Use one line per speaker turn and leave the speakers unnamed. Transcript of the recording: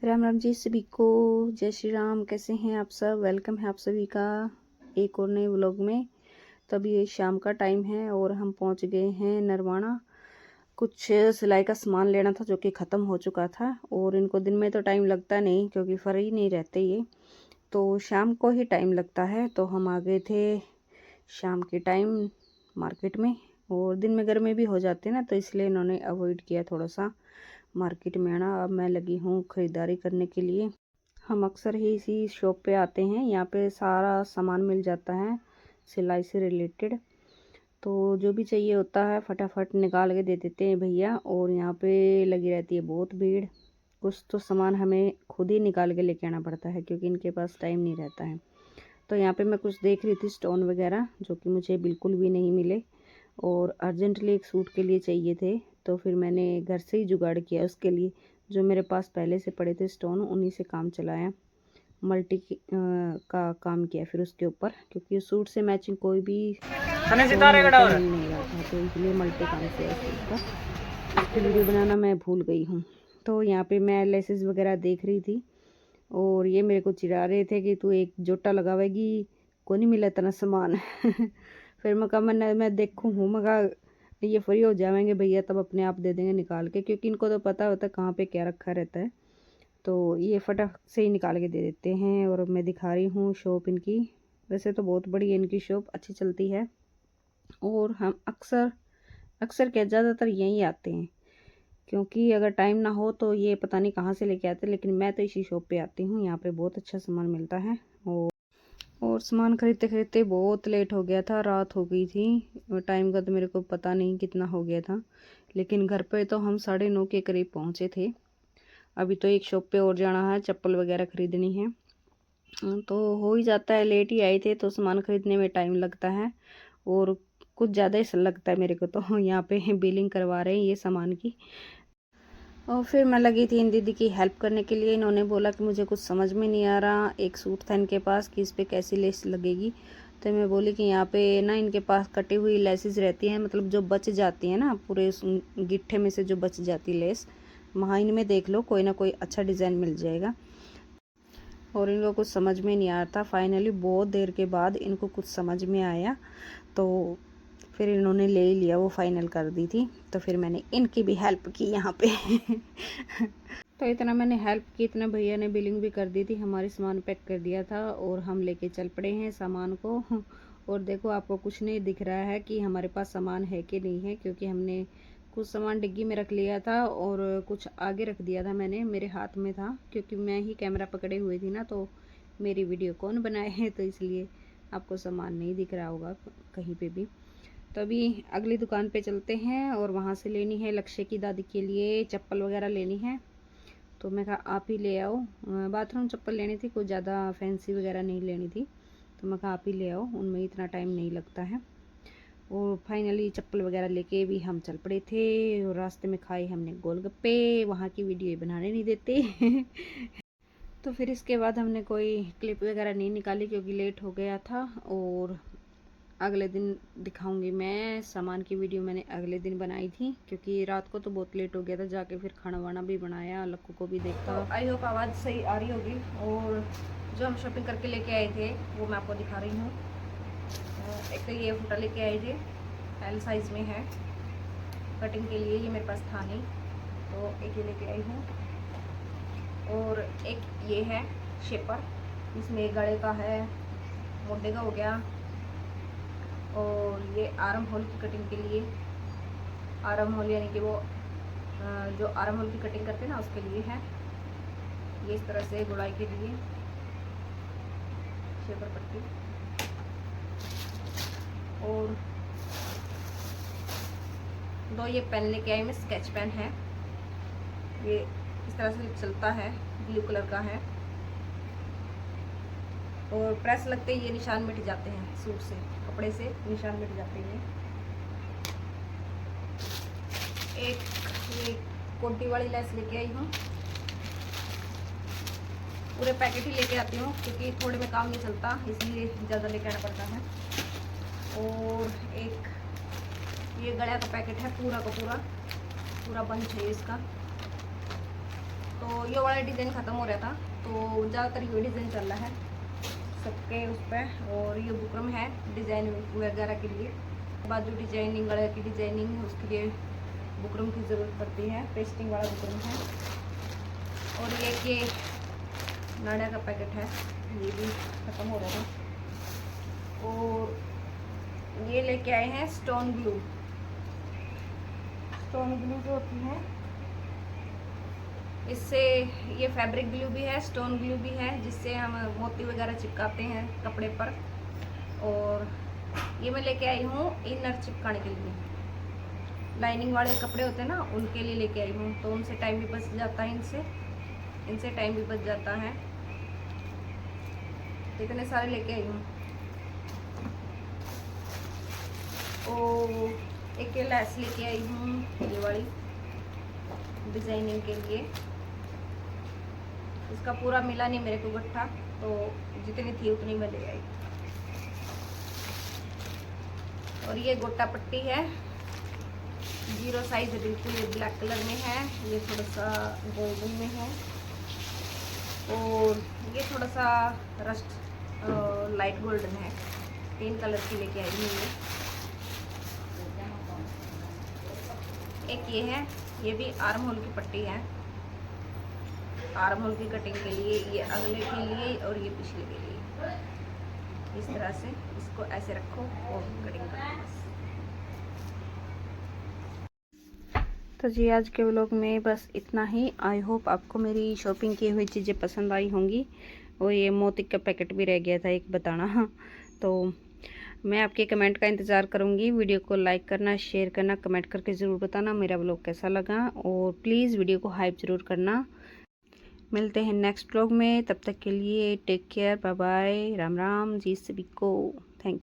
राम राम जी सभी को। जय श्री राम। कैसे हैं आप सब? वेलकम है आप सभी का एक और नए व्लॉग में। तो अभी ये शाम का टाइम है और हम पहुंच गए हैं नरवाना। कुछ सिलाई का सामान लेना था जो कि ख़त्म हो चुका था, और इनको दिन में तो टाइम लगता नहीं क्योंकि फ्री नहीं रहते ये, तो शाम को ही टाइम लगता है। तो हम आ गए थे शाम के टाइम मार्केट में, और दिन में गर्मी भी हो जाती है ना, तो इसलिए इन्होंने अवॉइड किया थोड़ा सा मार्केट में आना। अब मैं लगी हूँ ख़रीदारी करने के लिए। हम अक्सर ही इसी शॉप पे आते हैं, यहाँ पे सारा सामान मिल जाता है सिलाई से रिलेटेड। तो जो भी चाहिए होता है फटाफट निकाल के दे देते हैं भैया, और यहाँ पे लगी रहती है बहुत भीड़। कुछ तो सामान हमें खुद ही निकाल के लेके आना पड़ता है क्योंकि इनके पास टाइम नहीं रहता है। तो यहाँ पे मैं कुछ देख रही थी स्टोन वगैरह जो कि मुझे बिल्कुल भी नहीं मिले, और अर्जेंटली एक सूट के लिए चाहिए थे। तो फिर मैंने घर से ही जुगाड़ किया उसके लिए। जो मेरे पास पहले से पड़े थे स्टोन, उन्हीं से काम चलाया। मल्टी का काम किया फिर उसके ऊपर, क्योंकि सूट से मैचिंग कोई भी स्टोन वगैरह मिल नहीं रहा था, तो इसलिए मल्टी काम किया सूट का। इसकी वीडियो बनाना मैं भूल गई हूँ। तो यहाँ पे मैं लेसेस वगैरह देख रही थी, और ये मेरे को चिढ़ा रहे थे कि तू एक जोटा लगावेगी, को नहीं मिला इतना सामान। फिर मैं कहा मैं देखूँ हूँ, मैं कहा ये फ्री हो जाएंगे भैया तब अपने आप दे देंगे निकाल के, क्योंकि इनको तो पता होता है कहाँ पे क्या रखा रहता है। तो ये फटाक से ही निकाल के दे देते हैं। और मैं दिखा रही हूँ शॉप इनकी। वैसे तो बहुत बड़ी है इनकी शॉप, अच्छी चलती है, और हम अक्सर अक्सर क्या ज़्यादातर यहीं आते हैं, क्योंकि अगर टाइम ना हो तो ये पता नहीं कहाँ से लेके आते हैं, लेकिन मैं तो इसी शॉप पे आती हूँ। यहाँ पे बहुत अच्छा सामान मिलता है। और सामान खरीदते खरीदते बहुत लेट हो गया था, रात हो गई थी। और टाइम का तो मेरे को पता नहीं कितना हो गया था, लेकिन घर पे तो हम 9:30 के करीब पहुँचे थे। अभी तो एक शॉप पे और जाना है, चप्पल वगैरह खरीदनी है। तो हो ही जाता है, लेट ही आए थे तो सामान खरीदने में टाइम लगता है, और कुछ ज़्यादा ही लगता है मेरे को तो। यहाँ पे बिलिंग करवा रहे हैं ये सामान की। और फिर मैं लगी थी इन दीदी की हेल्प करने के लिए। इन्होंने बोला कि मुझे कुछ समझ में नहीं आ रहा, एक सूट था इनके पास कि इस पर कैसी लेस लगेगी। तो मैं बोली कि यहाँ पे ना इनके पास कटी हुई लेसेस रहती हैं, मतलब जो बच जाती है ना पूरे गिट्ठे में से जो बच जाती लेस, वहाँ इनमें देख लो कोई ना कोई अच्छा डिज़ाइन मिल जाएगा। और इनको कुछ समझ में नहीं आ रहा था। फाइनली बहुत देर के बाद इनको कुछ समझ में आया, तो फिर इन्होंने ले ही लिया, वो फाइनल कर दी थी। तो फिर मैंने इनकी भी हेल्प की यहाँ पे। तो इतना मैंने हेल्प की, इतना भैया ने बिलिंग भी कर दी थी, हमारे सामान पैक कर दिया था, और हम लेके चल पड़े हैं सामान को। और देखो आपको कुछ नहीं दिख रहा है कि हमारे पास सामान है कि नहीं है, क्योंकि हमने कुछ सामान डिग्गी में रख लिया था और कुछ आगे रख दिया था। मैंने मेरे हाथ में था क्योंकि मैं ही कैमरा पकड़े हुए थी ना, तो मेरी वीडियो कौन बनाए हैं, तो इसलिए आपको सामान नहीं दिख रहा होगा कहीं पे भी। तो अभी अगली दुकान पे चलते हैं, और वहाँ से लेनी है लक्ष्य की दादी के लिए चप्पल वगैरह लेनी है। तो मैं कहा आप ही ले आओ, बाथरूम चप्पल लेनी थी, कुछ ज़्यादा फैंसी वगैरह नहीं लेनी थी। तो मैं कहा आप ही ले आओ, उनमें इतना टाइम नहीं लगता है। और फाइनली चप्पल वगैरह लेके भी हम चल पड़े थे, और रास्ते में खाए हमने गोलगप्पे, वहाँ की वीडियो बनाने नहीं देते। तो फिर इसके बाद हमने कोई क्लिप वगैरह नहीं निकाली क्योंकि लेट हो गया था, और अगले दिन दिखाऊंगी मैं। सामान की वीडियो मैंने अगले दिन बनाई थी क्योंकि रात को तो बहुत लेट हो गया था, जाके फिर खाना वाना भी बनाया, लक्कू को भी देखा। तो आई होप आवाज़ सही आ रही होगी। और जो हम शॉपिंग करके लेके आए थे वो मैं आपको दिखा रही हूँ। एक तो ये फूटा लेके आए थे, एल साइज़ में है, कटिंग के लिए, ये मेरे पास था नहीं तो एक ये लेके आई हूँ। और एक ये है शेपर, इसमें गले का है, मोटे का हो गया। और ये आर्म होल की कटिंग के लिए, आर्म होल यानी कि वो जो आर्म होल की कटिंग करते हैं ना उसके लिए है। ये इस तरह से गुड़ाई के लिए शेपर पट्टी। और दो ये पेन लेके आई मैं, स्केच पेन है, ये इस तरह से चलता है, ब्लू कलर का है। और प्रेस लगते ही ये निशान मिट जाते हैं, सूट से कपड़े से निशान मिट जाते हैं। एक ये कोटी वाली लेस लेके आई हूँ, पूरे पैकेट ही लेके आती हूँ क्योंकि थोड़े में काम नहीं चलता, इसलिए ज़्यादा लेके आना पड़ता है। और एक ये गला का पैकेट है, पूरा का पूरा बंच है इसका। तो तो ये वाला डिज़ाइन ख़त्म हो रहा था, तो ज़्यादातर ये डिज़ाइन चल रहा है सबके उस पर। और ये बुकरम है डिज़ाइन वगैरह के लिए, बाजू डिजाइनिंग गले की डिजाइनिंग है, उसके लिए बुकरम की ज़रूरत पड़ती है, पेस्टिंग वाला बुकरम है। और ये नाड़ा का पैकेट है, ये भी ख़त्म हो रहा था। और ये लेके आए हैं स्टोन ग्लू। स्टोन ग्लू जो होती है, इससे ये फैब्रिक ग्लू भी है, स्टोन ग्लू भी है, जिससे हम मोती वगैरह चिपकाते हैं कपड़े पर। और ये मैं लेके आई हूँ इनर चिपकाने के लिए, लाइनिंग वाले कपड़े होते हैं ना, उनके लिए लेके आई हूँ। तो उनसे टाइम भी बच जाता है, इनसे टाइम भी बच जाता है। इतने सारे लेके आई हूँ। और एक लैस लेके आई हूँ ये वाली डिजाइनिंग के लिए। इसका पूरा मिला नहीं मेरे को गट्ठा, तो जितनी थी उतनी मैं ले आई। और ये गोटा पट्टी है, 0 साइज है बिल्कुल, ये ब्लैक कलर में है, ये थोड़ा सा गोल्डन में है। और ये थोड़ा सा रस्ट लाइट गोल्डन है, 3 कलर की लेके आई हूँ ये। एक ये है, ये भी आर्म होल की पट्टी है, आर्म होल की कटिंग के लिए, ये अगले के लिए और ये पिछले के लिए। इस तरह से इसको ऐसे रखो और कटिंग करो। तो जी आज के व्लॉग में बस इतना ही। आई होप आपको मेरी शॉपिंग की हुई चीज़ें पसंद आई होंगी। और ये मोती का पैकेट भी रह गया था एक बताना। तो मैं आपके कमेंट का इंतज़ार करूँगी। वीडियो को लाइक करना, शेयर करना, कमेंट करके ज़रूर बताना मेरा व्लॉग कैसा लगा। और प्लीज़ वीडियो को हाइप ज़रूर करना। मिलते हैं नेक्स्ट व्लॉग में, तब तक के लिए take care, bye bye, Ram Ram ji सभी को। थैंक